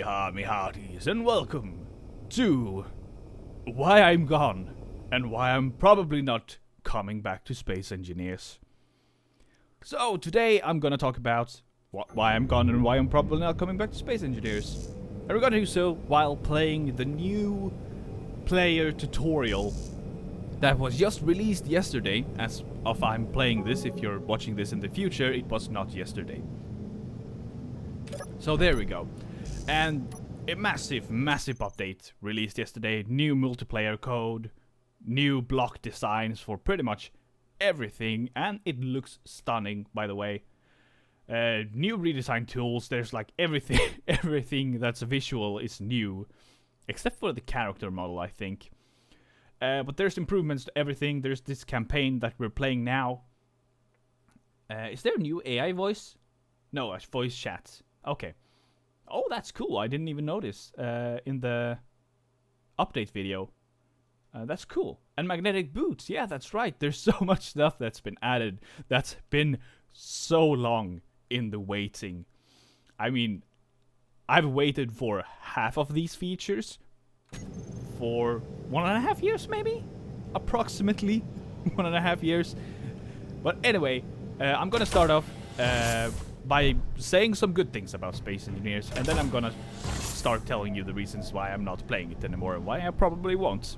Twittaaah, me hearties, and welcome to why I'm gone and why I'm probably not coming back to Space Engineers. So today I'm gonna talk about why I'm gone and why I'm probably not coming back to Space Engineers. And we're gonna do so while playing the new player tutorial that was just released yesterday. As of I'm playing this, if you're watching this in the future, it was not yesterday. So there we go. And a massive update released yesterday. New multiplayer code, new block designs for pretty much everything, and it looks stunning, by the way. New redesign tools. There's like everything that's visual is new, except for the character model, I think. But there's improvements to everything. There's this campaign that we're playing now. Is there a new AI voice? No, a voice chat. Okay. Oh, that's cool. I didn't even notice in the update video. That's cool. And magnetic boots. Yeah, that's right. There's so much stuff that's been added. That's been so long in the waiting. I mean, I've waited for half of these features for 1.5 years, maybe? Approximately 1.5 years. But anyway, I'm gonna start off by saying some good things about Space Engineers, and then I'm gonna start telling you the reasons why I'm not playing it anymore and why I probably won't.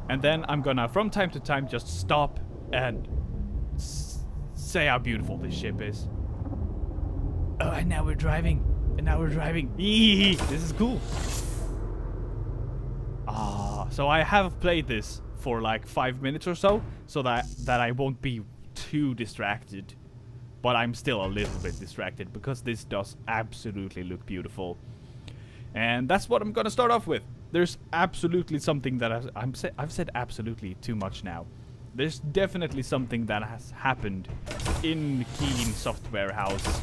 And then I'm gonna, from time to time, just stop and say how beautiful this ship is. Oh, and now we're driving. Eee, this is cool. So I have played this for like 5 minutes or so that I won't be too distracted. But I'm still a little bit distracted because this does absolutely look beautiful. And that's what I'm gonna start off with. There's absolutely something that I've said absolutely too much now. There's definitely something that has happened in Keen Software House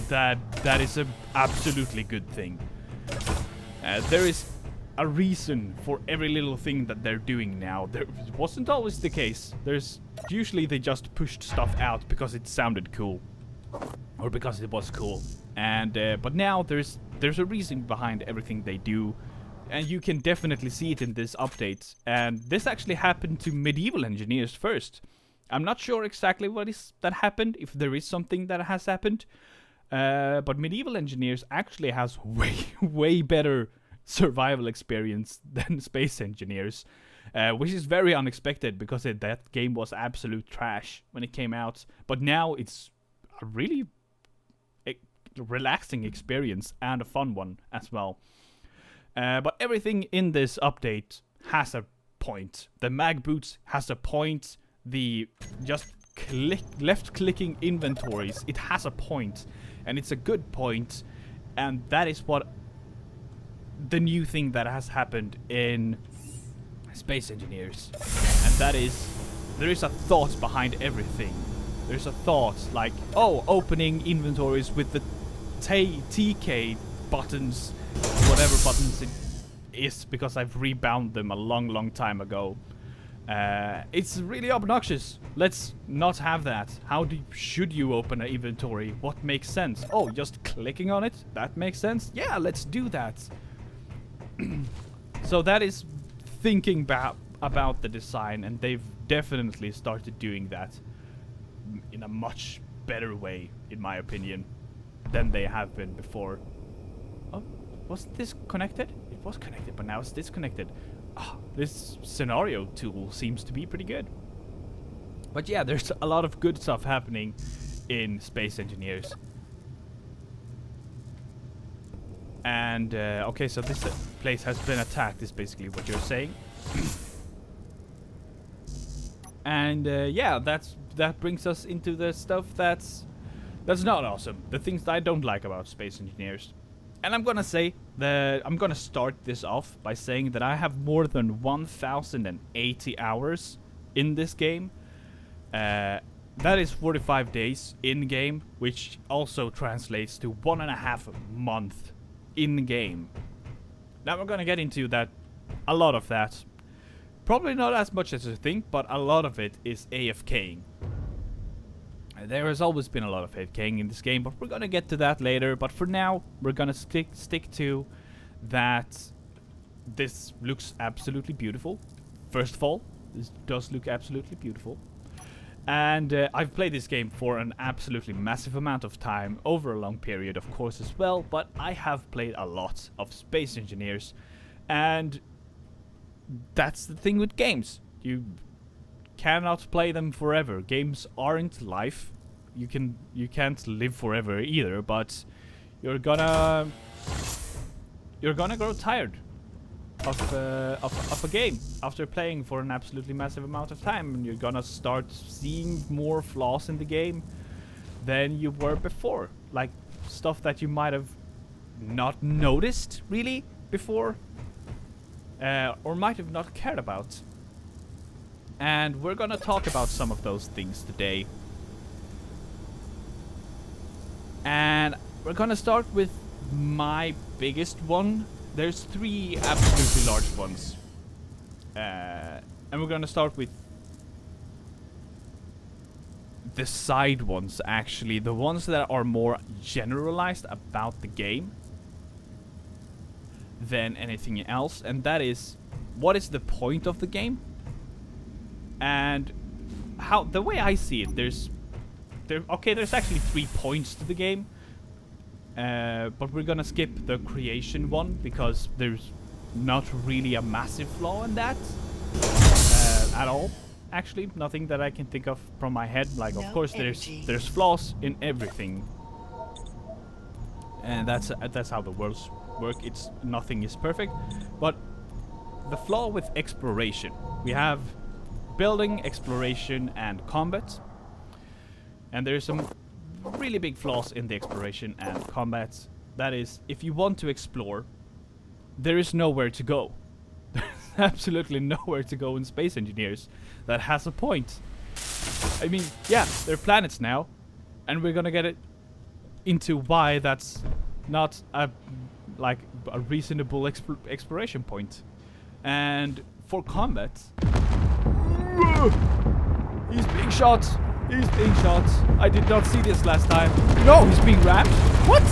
that is an absolutely good thing. There is a reason for every little thing that they're doing now. There wasn't always the case. Usually they just pushed stuff out because it sounded cool, or because it was cool. And but now there's a reason behind everything they do, and you can definitely see it in this update. And this actually happened to Medieval Engineers first. I'm not sure exactly what is that happened, if there is something that has happened, but Medieval Engineers actually has way better survival experience than Space Engineers, which is very unexpected because that game was absolute trash when it came out. But now it's a really relaxing experience and a fun one as well. But everything in this update has a point. The mag boots has a point. The just left-clicking inventories, it has a point, and it's a good point, and that is what the new thing that has happened in Space Engineers. And that is, there is a thought behind everything. There's a thought like, oh, opening inventories with the TK buttons, whatever buttons it is, because I've rebound them a long time ago. It's really obnoxious. Let's not have that. Should you open an inventory? What makes sense? Oh, just clicking on it? That makes sense? Yeah, let's do that. So that is thinking about the design, and they've definitely started doing that in a much better way, in my opinion, than they have been before. Oh, wasn't this connected? It was connected, but now it's disconnected. This scenario tool seems to be pretty good. But yeah, there's a lot of good stuff happening in Space Engineers. And, okay, so this place has been attacked, is basically what you're saying. And, yeah, that brings us into the stuff that's not awesome. The things that I don't like about Space Engineers. And I'm gonna start this off by saying that I have more than 1,080 hours in this game. That is 45 days in-game, which also translates to 1.5 months in-game. Now we're gonna get into that, a lot of that. Probably not as much as you think, but a lot of it is AFKing. There has always been a lot of FKing in this game, but we're gonna get to that later. But for now, we're gonna stick to that. This looks absolutely beautiful. First of all, this does look absolutely beautiful. And I've played this game for an absolutely massive amount of time, over a long period of course as well, but I have played a lot of Space Engineers, and that's the thing with games. You cannot play them forever. Games aren't life. You can't live forever either, but you're gonna grow tired of a game after playing for an absolutely massive amount of time, and you're gonna start seeing more flaws in the game than you were before, like stuff that you might have not noticed really before, or might have not cared about. And we're gonna talk about some of those things today, and we're gonna start with my biggest one. There's 3 absolutely large ones. And we're gonna start with the side ones, actually. The ones that are more generalized about the game than anything else. And that is, what is the point of the game? And how, the way I see it, there's actually 3 points to the game. But we're gonna skip the creation one because there's not really a massive flaw in that at all. Actually, nothing that I can think of from my head. Like, of course, there's flaws in everything, and that's how the worlds work. Nothing is perfect, but the flaw with exploration, we have building, exploration, and combat, and there's some really big flaws in the exploration and combat. That is, if you want to explore, there is nowhere to go. There's absolutely nowhere to go in Space Engineers that has a point. I mean, yeah, there are planets now, and we're gonna get it into why that's not a reasonable exploration point. And for combat, he's being shot. He's being shot. I did not see this last time. No, he's being rammed. What?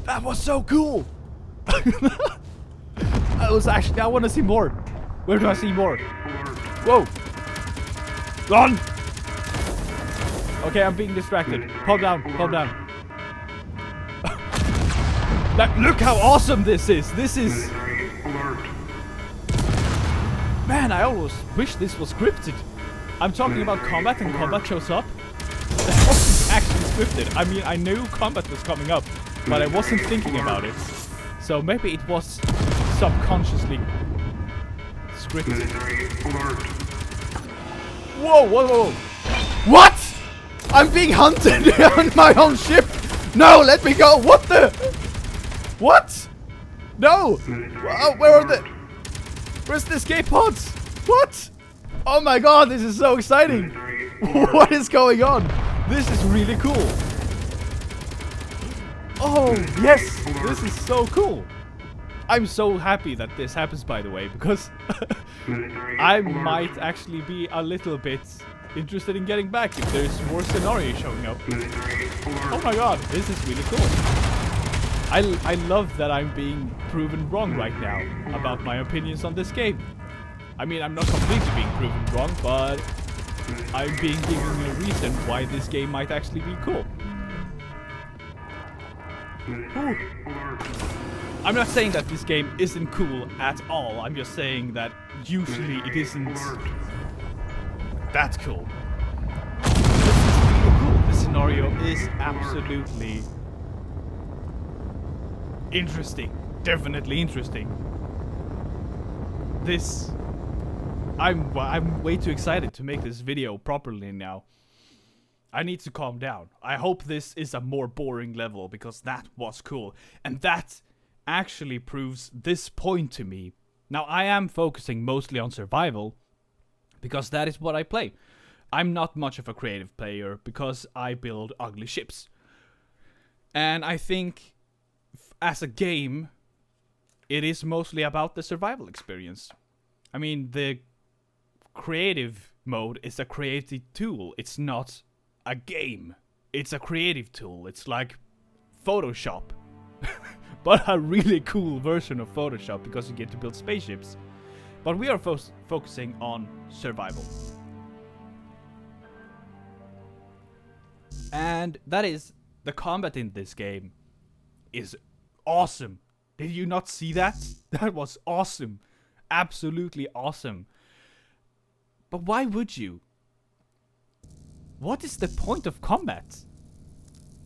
That was so cool. I want to see more. Where do I see more? Whoa. Run. Okay, I'm being distracted. Calm down. Calm down. Look how awesome this is. This is... Man, I almost wish this was scripted. I'm talking about combat and combat shows up. That wasn't actually scripted. I mean, I knew combat was coming up, but I wasn't thinking about it. So maybe it was subconsciously scripted. Whoa, whoa, whoa. What? I'm being hunted on my own ship. No, let me go. What the? What? No. Where are the... Where's the escape pods? What? Oh my god, this is so exciting. What is going on? This is really cool. Oh, yes. This is so cool. I'm so happy that this happens, by the way, because I might actually be a little bit interested in getting back if there's more scenarios showing up. Oh my god, this is really cool. I love that I'm being proven wrong right now about my opinions on this game. I mean, I'm not completely being proven wrong, but I'm being given a reason why this game might actually be cool. Ooh. I'm not saying that this game isn't cool at all. I'm just saying that usually it isn't that cool. This is really cool. This scenario is absolutely interesting. Definitely interesting. This... I'm way too excited to make this video properly now. I need to calm down. I hope this is a more boring level, because that was cool. And that actually proves this point to me. Now, I am focusing mostly on survival, because that is what I play. I'm not much of a creative player, because I build ugly ships. And I think, as a game, it is mostly about the survival experience. I mean, the creative mode is a creative tool. It's not a game. It's a creative tool. It's like Photoshop. But a really cool version of Photoshop because you get to build spaceships. But we are focusing on survival. And that is, the combat in this game is awesome. Did you not see that? That was awesome. Absolutely awesome. But why would you? What is the point of combat?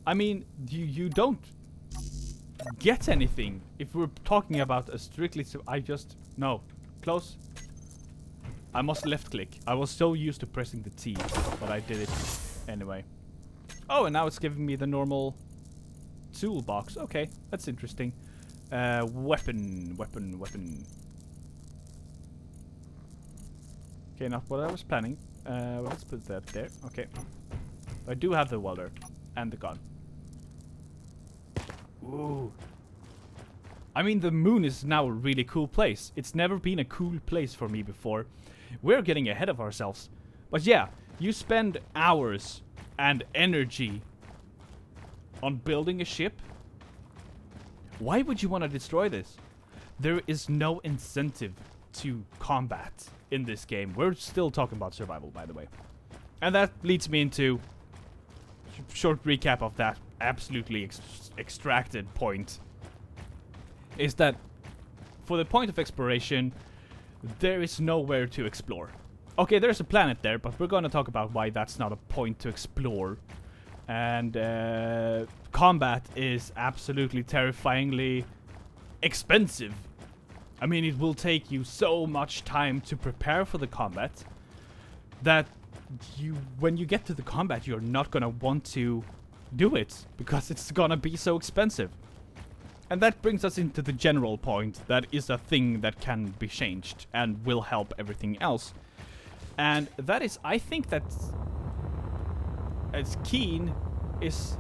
I mean, you don't get anything. If we're talking about a strictly... No. Close. I must left click. I was so used to pressing the T, but I did it anyway. Oh, and now it's giving me the normal toolbox. Okay, that's interesting. Weapon. Okay, not what I was planning. Let's put that there. Okay. I do have the welder and the gun. Ooh. I mean, the moon is now a really cool place. It's never been a cool place for me before. We're getting ahead of ourselves. But yeah, you spend hours and energy on building a ship. Why would you want to destroy this? There is no incentive to combat in this game. We're still talking about survival, by the way. And that leads me into short recap of that absolutely extracted point. Is that for the point of exploration, there is nowhere to explore. Okay, there's a planet there, but we're gonna talk about why that's not a point to explore. And combat is absolutely terrifyingly expensive. I mean, it will take you so much time to prepare for the combat that when you get to the combat, you're not gonna want to do it because it's gonna be so expensive. And that brings us into the general point that is a thing that can be changed and will help everything else. And that is, I think that as Keen is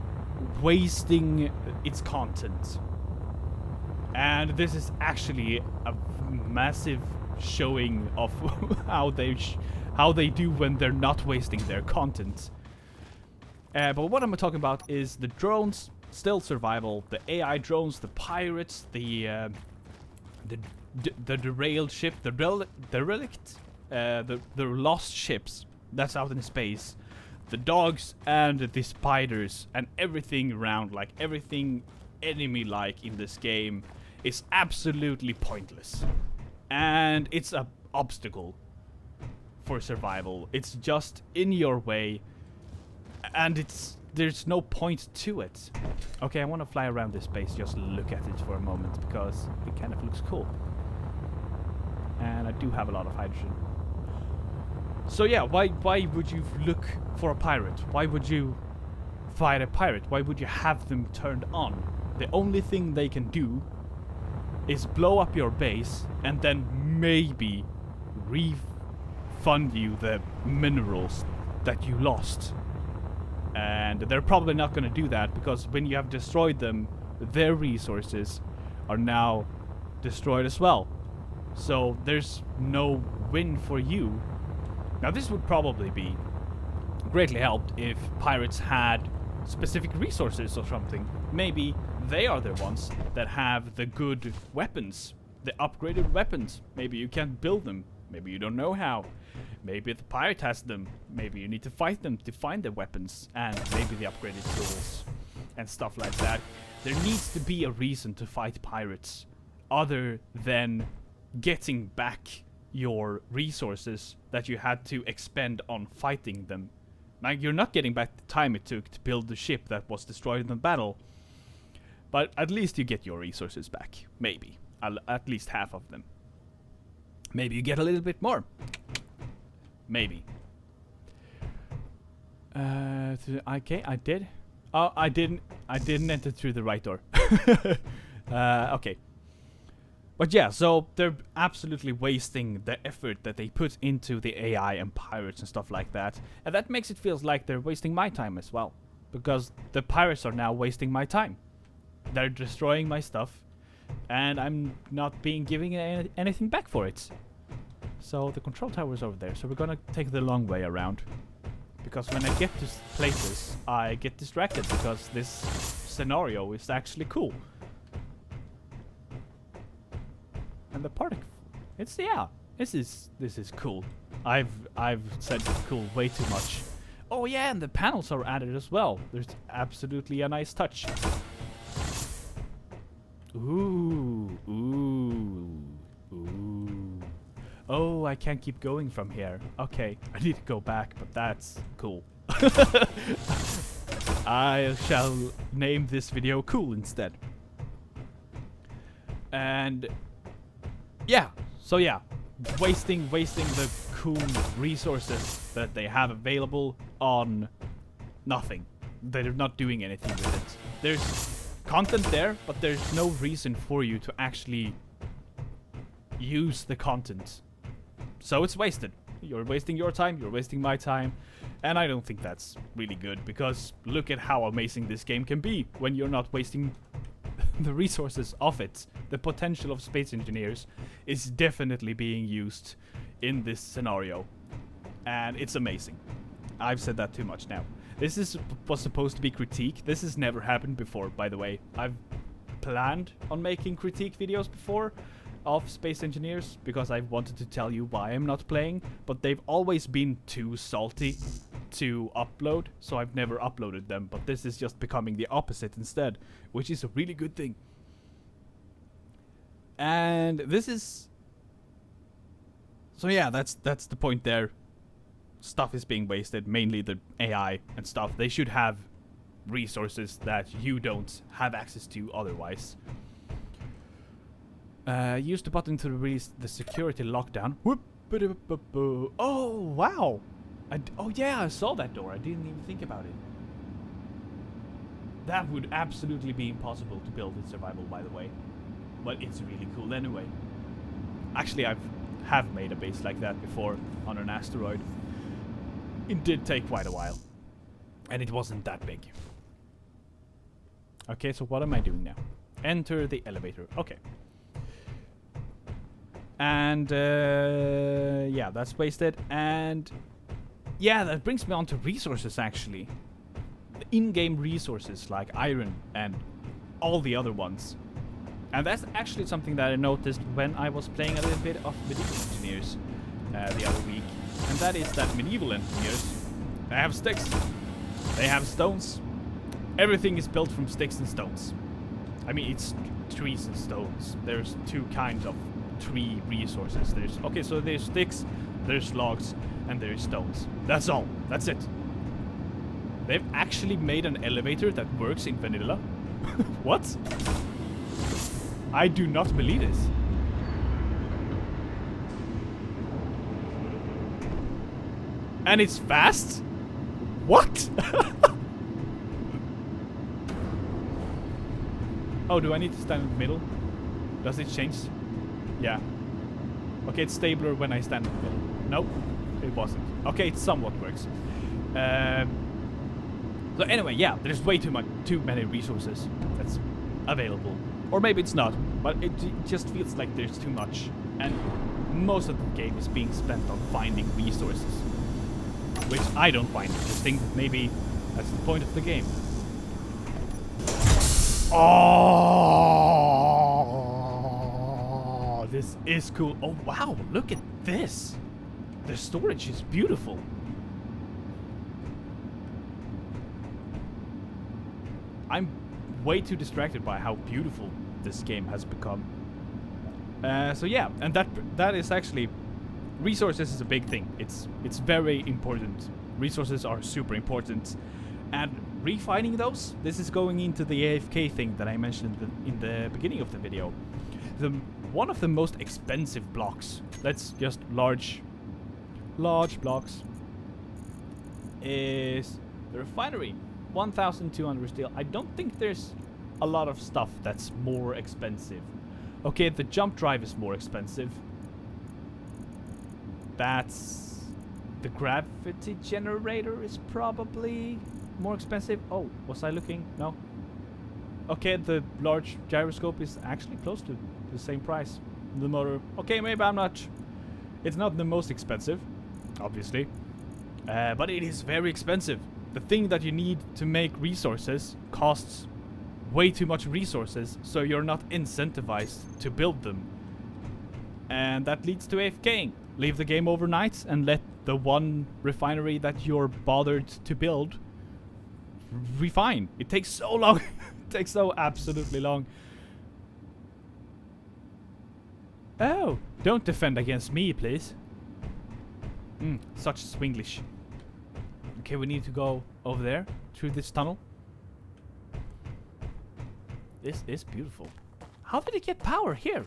wasting its content. And this is actually a massive showing of how they do when they're not wasting their content. But what I'm talking about is the drones, still survival, the AI drones, the pirates, the derailed ship, the relict, the lost ships that's out in space, the dogs and the spiders and everything around, like everything enemy-like in this game is absolutely pointless. And it's an obstacle for survival. It's just in your way, and there's no point to it. Okay, I want to fly around this space, just look at it for a moment, because it kind of looks cool. And I do have a lot of hydrogen. So yeah, why would you look for a pirate? Why would you fight a pirate? Why would you have them turned on? The only thing they can do is blow up your base and then maybe refund you the minerals that you lost. And they're probably not going to do that because when you have destroyed them, their resources are now destroyed as well. So there's no win for you. Now this would probably be greatly helped if pirates had specific resources or something. Maybe they are the ones that have the good weapons, the upgraded weapons. Maybe you can't build them. Maybe you don't know how. Maybe the pirate has them. Maybe you need to fight them to find the weapons and maybe the upgraded tools and stuff like that. There needs to be a reason to fight pirates other than getting back your resources that you had to expend on fighting them. Like, you're not getting back the time it took to build the ship that was destroyed in the battle. But at least you get your resources back. Maybe. At least half of them. Maybe you get a little bit more. Maybe. Okay, I did. Oh, I didn't enter through the right door. Okay. But yeah, so they're absolutely wasting the effort that they put into the AI and pirates and stuff like that. And that makes it feel like they're wasting my time as well. Because the pirates are now wasting my time. They're destroying my stuff. And I'm not being giving anything back for it. So the control tower is over there. So we're gonna take the long way around. Because when I get to places, I get distracted because this scenario is actually cool. And the particle, this is cool. I've said cool way too much. Oh yeah, and the panels are added as well. There's absolutely a nice touch. Ooh, ooh, ooh. Oh, I can't keep going from here. Okay, I need to go back, but that's cool. I shall name this video cool instead. And yeah, so yeah, wasting the cool resources that they have available on nothing. They're not doing anything with it. There's content there, but there's no reason for you to actually use the content. So it's wasted. You're wasting your time, you're wasting my time, and I don't think that's really good, because look at how amazing this game can be when you're not wasting the resources of it. The potential of space engineers is definitely being used in this scenario, and it's amazing. I've said that too much now. This was supposed to be critique. This has never happened before, by the way. I've planned on making critique videos before of space engineers because I wanted to tell you why I'm not playing, but they've always been too salty to upload, so I've never uploaded them. But this is just becoming the opposite instead, which is a really good thing. And this is, so yeah, that's the point there. Stuff is being wasted, mainly the AI and stuff. They should have resources that you don't have access to otherwise. Use the button to release the security lockdown. Whoop! Oh wow! Oh yeah, I saw that door. I didn't even think about it. That would absolutely be impossible to build in survival, by the way. But it's really cool anyway. Actually, I have made a base like that before on an asteroid. It did take quite a while, and it wasn't that big. Okay, so what am I doing now? Enter the elevator. Okay. And yeah, that's wasted. And yeah, that brings me on to resources, actually. In-game resources like iron and all the other ones. And that's actually something that I noticed when I was playing a little bit of Medieval Engineers the other week. And that is that Medieval Engineers, they have sticks, they have stones. Everything is built from sticks and stones. I mean, it's trees and stones. There's two kinds of tree resources. So there's sticks, there's logs, and there's stones. That's all. That's it. They've actually made an elevator that works in vanilla. What? I do not believe this. And it's fast? What? Oh, do I need to stand in the middle? Does it change? Yeah. Okay, it's stabler when I stand in the middle. Nope, it wasn't. Okay, it somewhat works. So anyway, yeah, there's way too many resources that's available. Or maybe it's not, but it just feels like there's too much. And most of the game is being spent on finding resources, which I don't find interesting. Maybe that's the point of the game. Oh, this is cool. Oh wow, look at this. The storage is beautiful. I'm way too distracted by how beautiful this game has become. So yeah, and that is actually, resources is a big thing. It's very important. Resources are super important, and refining those. This is going into the AFK thing that I mentioned in the beginning of the video. One of the most expensive blocks, that's just large blocks, is the refinery. 1,200 steel. I don't think there's a lot of stuff that's more expensive. Okay, the jump drive is more expensive. That's... the gravity generator is probably more expensive. Oh, was I looking? No. Okay, the large gyroscope is actually close to the same price. The motor... okay, maybe I'm not It's not the most expensive, obviously, but it is very expensive. The thing that you need to make resources costs way too much resources, so you're not incentivized to build them. And that leads to AFKing. Leave the game overnight and let the one refinery that you're bothered to build refine. It takes so long. It takes so absolutely long. Oh, don't defend against me, please. Such Swinglish. Okay, we need to go over there, through this tunnel. This is beautiful. How did it get power here?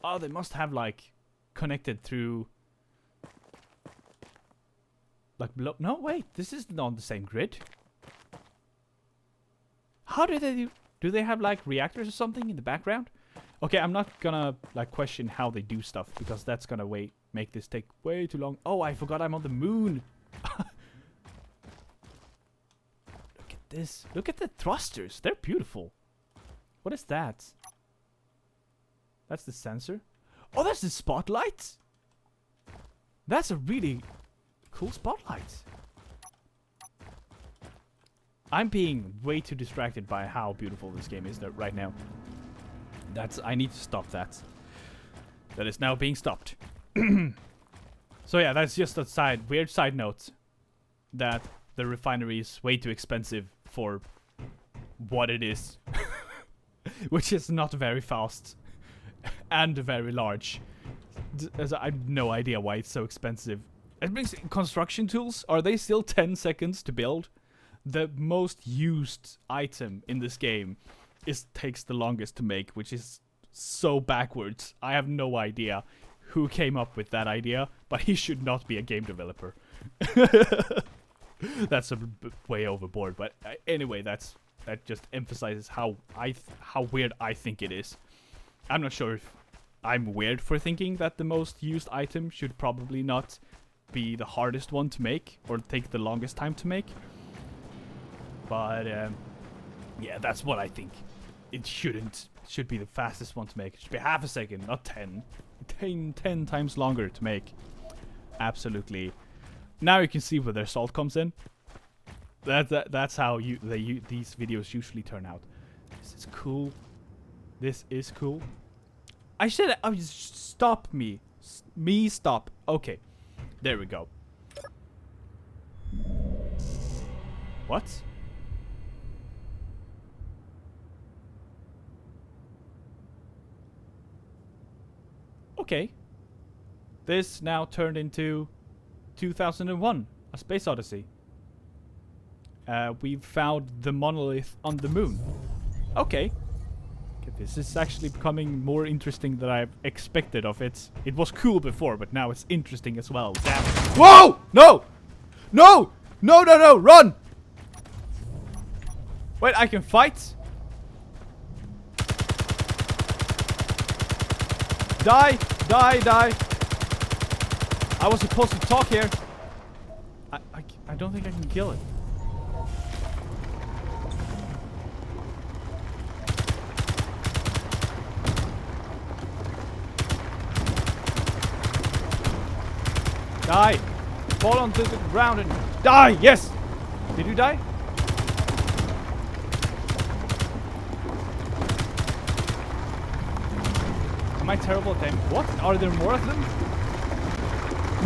Oh, they must have, like, connected through... like, below... No, wait, this is not on the same grid. How do they do... Do they have, like, reactors or something in the background? Okay, I'm not gonna, like, question how they do stuff, because that's gonna make this take way too long. Oh, I forgot I'm on the moon! Look at this. Look at the thrusters. They're beautiful. What is that? That's the sensor. Oh, that's the spotlight! That's a really cool spotlight. I'm being way too distracted by how beautiful this game is right now. I need to stop that. That is now being stopped. So yeah, that's just a weird side note. That the refinery is way too expensive for what it is. Which is not very fast. And very large. I have no idea why it's so expensive. It brings construction tools. Are they still 10 seconds to build? The most used item in this game takes the longest to make, which is so backwards. I have no idea who came up with that idea, but he should not be a game developer. That's way overboard, but anyway, that just emphasizes how weird I think it is. I'm not sure if I'm weird for thinking that the most used item should probably not be the hardest one to make or take the longest time to make. But yeah, that's what I think. It should be the fastest one to make. It should be half a second, not 10. 10 times longer to make. Absolutely. Now you can see where their salt comes in. That's how these videos usually turn out. This is cool. This is cool. I said stop me. Stop. Okay. There we go. What? Okay. This now turned into 2001, A Space Odyssey. We've found the monolith on the moon. Okay. This is actually becoming more interesting than I've expected of it. It was cool before, but now it's interesting as well. Damn. Whoa! No! No! No, no, no! Run! Wait, I can fight? Die! Die! Die! I was supposed to talk here. I don't think I can kill it. Die! Fall onto the ground and die! Yes! Did you die? Am I terrible at them? What? Are there more of them?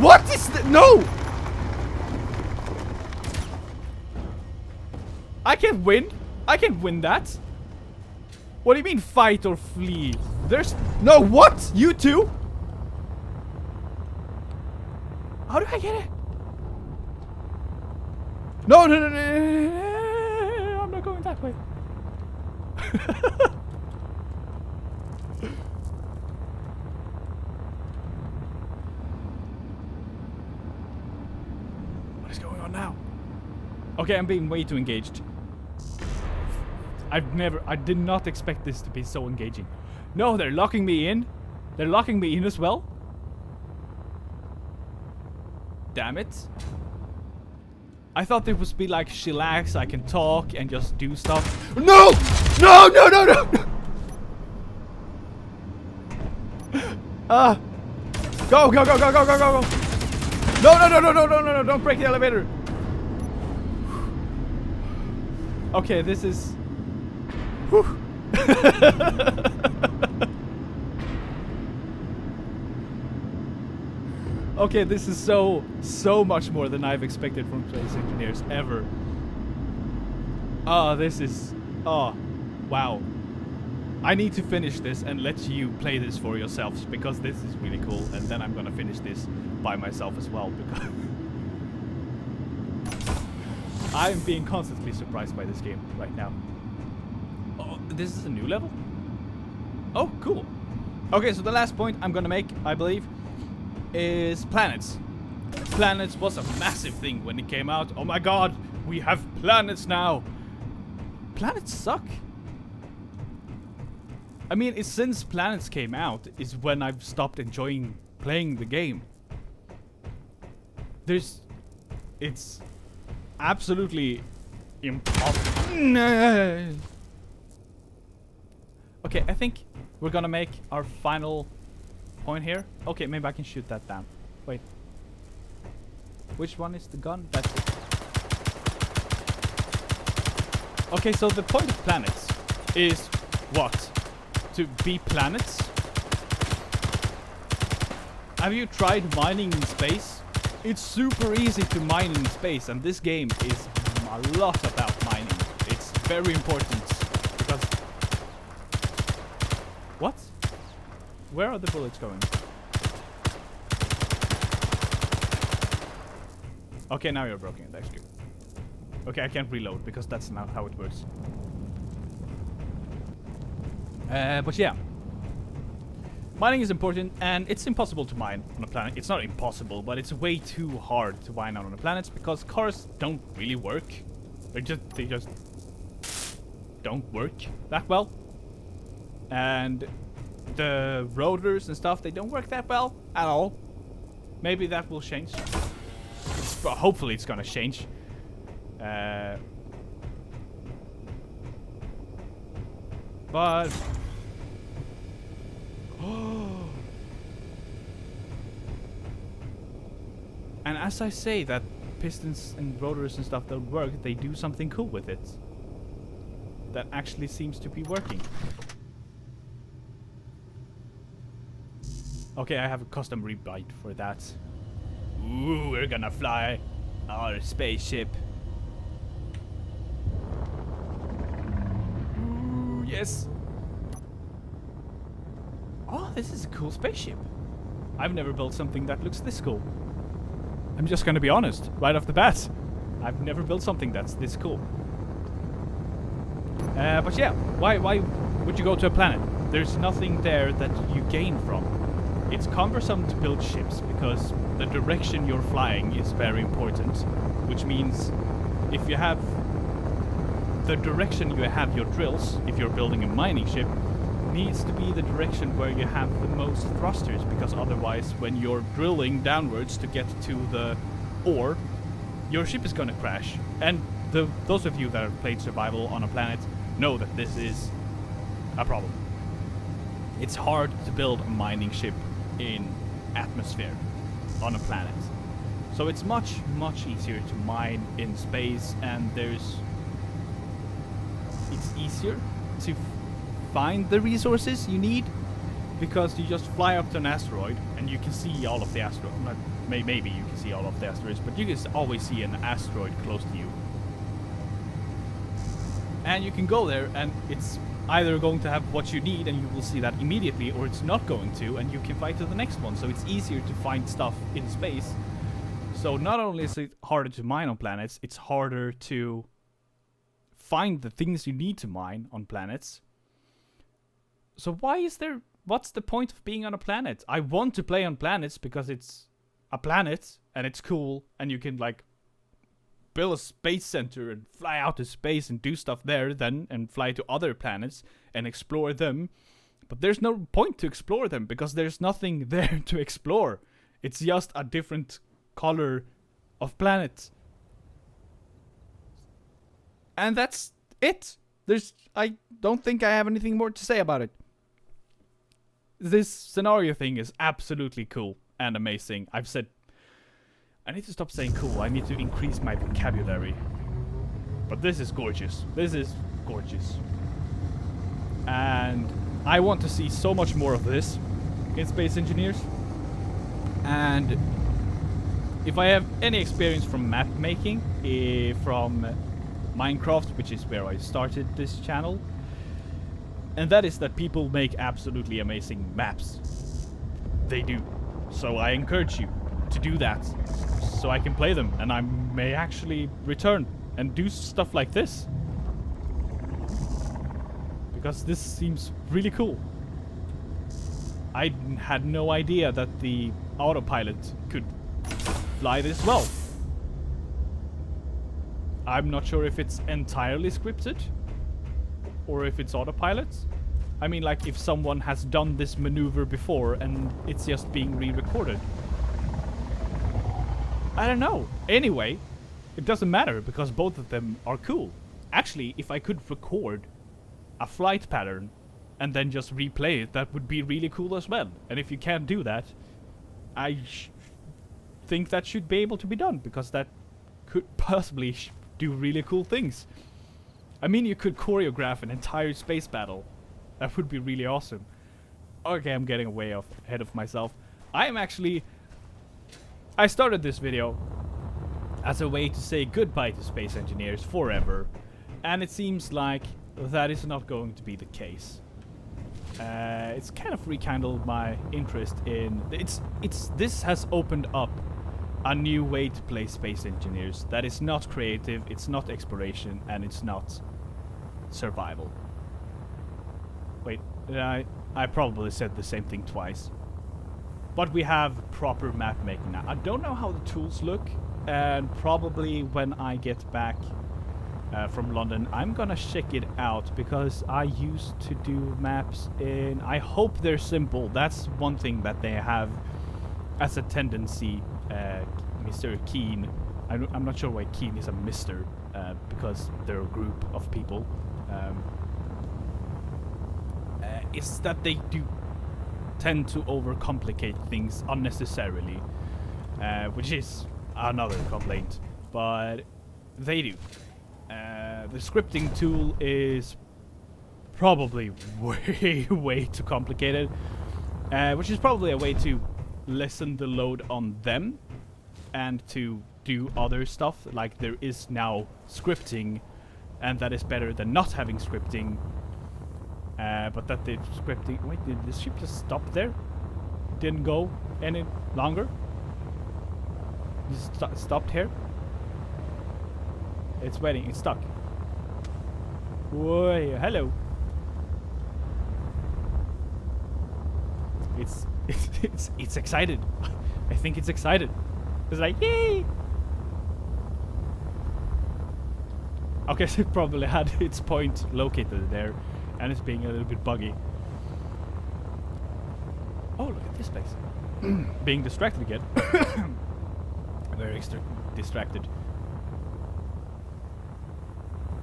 What is that? No! I can win? I can win that? What do you mean fight or flee? There's... No, what? You too? How do I get it? No, no, no, no, no, no, I'm not going that way. What is going on now? Okay, I'm being way too engaged. I did not expect this to be so engaging. No, they're locking me in. They're locking me in as well. Damn it. I thought there was be like chillax, I can talk and just do stuff. No! No, no, no, no! Go, go, go, go, go, go, go, go. No, no, no, no, no, no, no, no, don't break the elevator. Okay, this is... Whew. Okay, this is so much more than I've expected from Space Engineers ever. Oh, this is... Oh, wow. I need to finish this and let you play this for yourselves, because this is really cool, and then I'm gonna finish this by myself as well, because... I'm being constantly surprised by this game right now. Oh, this is a new level? Oh, cool. Okay, so the last point I'm gonna make, I believe, is planets. Planets was a massive thing when it came out. Oh my god, we have planets now. Planets suck. I mean, it's since planets came out is when I've stopped enjoying playing the game. It's absolutely impossible. Okay, I think we're gonna make our final point here. Okay, maybe I can shoot that down. Wait. Which one is the gun? That's it. Okay, so the point of planets is what? To be planets? Have you tried mining in space? It's super easy to mine in space, and this game is a lot about mining. It's very important because... What? Where are the bullets going? Okay, now you're broken. That's good. Okay, I can't reload because that's not how it works. But yeah. Mining is important, and it's impossible to mine on a planet. It's not impossible, but it's way too hard to mine on a planet because cars don't really work. They just don't work that well. And the rotors and stuff, they don't work that well at all. Maybe that will change. Hopefully it's gonna change. But... And as I say that pistons and rotors and stuff don't work, they do something cool with it. That actually seems to be working. Okay, I have a custom rebyte for that. Ooh, we're gonna fly our spaceship. Ooh, yes. Oh, this is a cool spaceship. I've never built something that looks this cool. I'm just gonna be honest, right off the bat. I've never built something that's this cool. But yeah, why would you go to a planet? There's nothing there that you gain from. It's cumbersome to build ships because the direction you're flying is very important, which means if you have the direction you have your drills, if you're building a mining ship, needs to be the direction where you have the most thrusters, because otherwise when you're drilling downwards to get to the ore, your ship is gonna crash. And those of you that have played survival on a planet know that this is a problem. It's hard to build a mining ship in atmosphere on a planet. So it's much easier to mine in space, and it's easier to find the resources you need because you just fly up to an asteroid and you can see all of the asteroids. Maybe you can see all of the asteroids, but you can always see an asteroid close to you. And you can go there and it's either going to have what you need and you will see that immediately, or it's not going to and you can fly to the next one. So it's easier to find stuff in space. So not only is it harder to mine on planets, it's harder to find the things you need to mine on planets. So what's the point of being on a planet? I want to play on planets because it's a planet and it's cool and you can like build a space center and fly out to space and do stuff there then and fly to other planets and explore them. But there's no point to explore them because there's nothing there to explore. It's just a different color of planet. And that's it. I don't think I have anything more to say about it. This scenario thing is absolutely cool. and amazing. I've said... I need to stop saying cool. I need to increase my vocabulary. But this is gorgeous. This is gorgeous. And I want to see so much more of this in Space Engineers. And if I have any experience from map making, from Minecraft, which is where I started this channel, and that is that people make absolutely amazing maps. They do. So I encourage you to do that, so I can play them, and I may actually return and do stuff like this. Because this seems really cool. I had no idea that the autopilot could fly this well. I'm not sure if it's entirely scripted or if it's autopilot. I mean, like, if someone has done this maneuver before and it's just being re-recorded. I don't know. Anyway, it doesn't matter because both of them are cool. Actually, if I could record a flight pattern and then just replay it, that would be really cool as well. And if you can't do that, I think that should be able to be done, because that could possibly do really cool things. I mean, you could choreograph an entire space battle. That would be really awesome. Okay, I'm getting way ahead of myself. I started this video as a way to say goodbye to Space Engineers forever, and it seems like that is not going to be the case. It's kind of rekindled my interest in... This has opened up a new way to play Space Engineers that is not creative, it's not exploration, and it's not survival. Wait, I probably said the same thing twice. But we have proper map making now. I don't know how the tools look, and probably when I get back from London, I'm gonna check it out, because I used to do maps in... I hope they're simple. That's one thing that they have as a tendency. Mr. Keen, I'm not sure why Keen is a Mr. Because they're a group of people. It's that they do tend to overcomplicate things unnecessarily, which is another complaint, but they do. The scripting tool is probably way too complicated, which is probably a way to lessen the load on them and to do other stuff. Like, there is now scripting, and that is better than not having scripting. But that the scripting... Wait, did the ship just stop there? Didn't go any longer? Just stopped here? It's waiting, it's stuck. Whoa, hello. It's excited. I think it's excited. It's like, yay! Okay, so it probably had its point located there, and it's being a little bit buggy. Oh, look at this place. Being distracted again. Very distracted.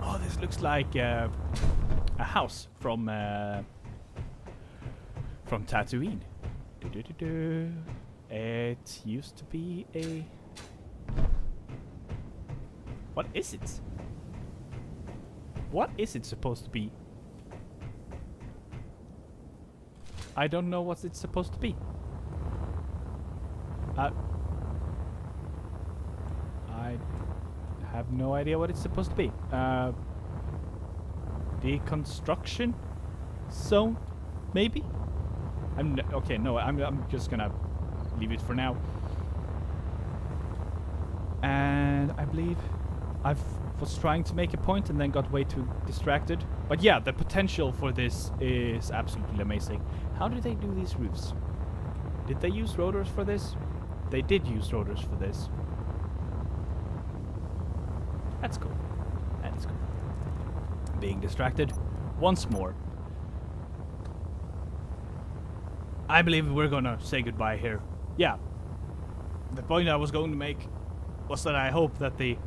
Oh, this looks like a house from Tatooine. It used to be a... What is it? What is it supposed to be? I don't know what it's supposed to be. I have no idea what it's supposed to be. Deconstruction zone, maybe? Okay, no, I'm just gonna leave it for now. And I believe I was trying to make a point and then got way too distracted. But yeah, the potential for this is absolutely amazing. How do they do these roofs? Did they use rotors for this? They did use rotors for this. That's cool. That is cool. Being distracted once more. I believe we're gonna say goodbye here. Yeah. The point I was going to make was that I hope that the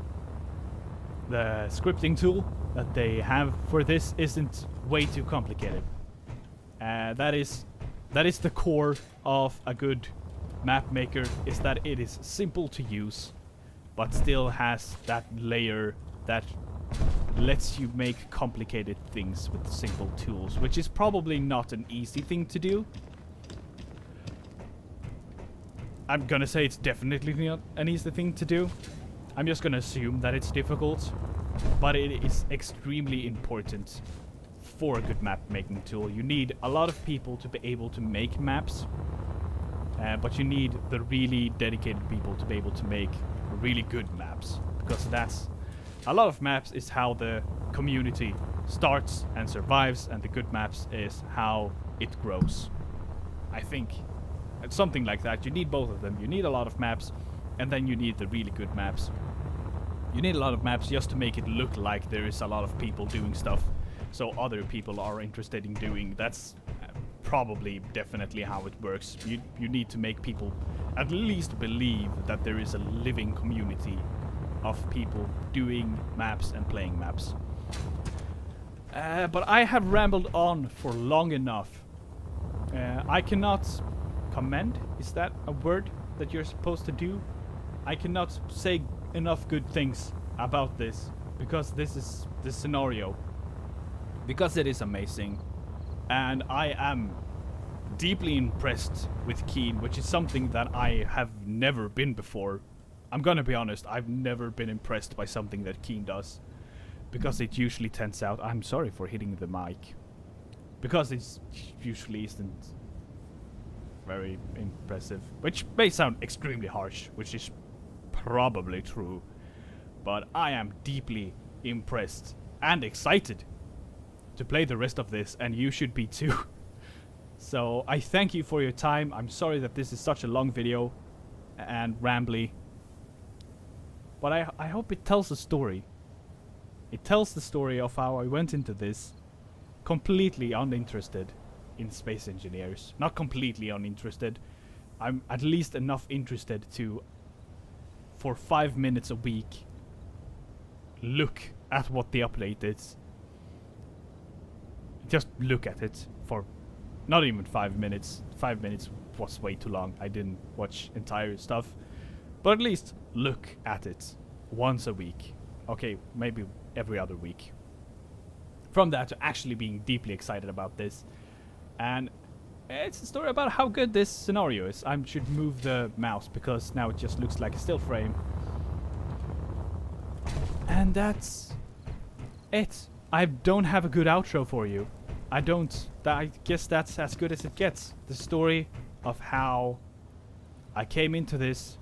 scripting tool that they have for this isn't way too complicated. That is the core of a good map maker is that it is simple to use, but still has that layer that lets you make complicated things with simple tools, which is probably not an easy thing to do. I'm gonna say it's definitely not an easy thing to do. I'm just gonna assume that it's difficult, but it is extremely important for a good map making tool. You need a lot of people to be able to make maps, but you need the really dedicated people to be able to make really good maps, because that's a lot of maps is how the community starts and survives, and the good maps is how it grows. I think it's something like that. You need both of them. You need a lot of maps, and then you need the really good maps. You need a lot of maps just to make it look like there is a lot of people doing stuff, so other people are interested in doing. That's probably definitely how it works. You need to make people at least believe that there is a living community of people doing maps and playing maps. But I have rambled on for long enough. I cannot commend, is that a word that you're supposed to do? I cannot say enough good things about this, because this is the scenario. Because it is amazing. And I am deeply impressed with Keen, which is something that I have never been before. I'm gonna be honest, I've never been impressed by something that Keen does, because it usually tends out. I'm sorry for hitting the mic, because it usually isn't very impressive, which may sound extremely harsh, which is probably true, but I am deeply impressed and excited to play the rest of this, and you should be too. So I thank you for your time. I'm sorry that this is such a long video and rambly, but I hope it tells a story. It tells the story of how I went into this completely uninterested in space engineers. Not completely uninterested. I'm at least enough interested to, for 5 minutes a week, look at what the update is. Just look at it for not even 5 minutes. 5 minutes was way too long. I didn't watch entire stuff. But at least look at it once a week. Okay, maybe every other week. From that to actually being deeply excited about this. And it's a story about how good this scenario is. I should move the mouse because now it just looks like a still frame. And that's it. I don't have a good outro for you. I don't. I guess that's as good as it gets. The story of how I came into this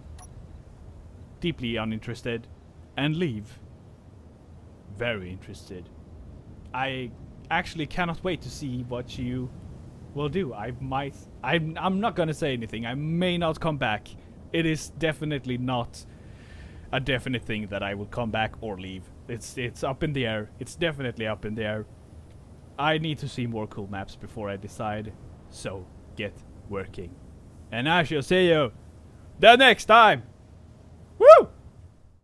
deeply uninterested and leave very interested. I actually cannot wait to see what you will do. I'm not gonna say anything. I may not come back. It is definitely not a definite thing that I will come back or leave. It's up in the air. It's definitely up in the air. I need to see more cool maps before I decide. So get working. And I shall see you the next time.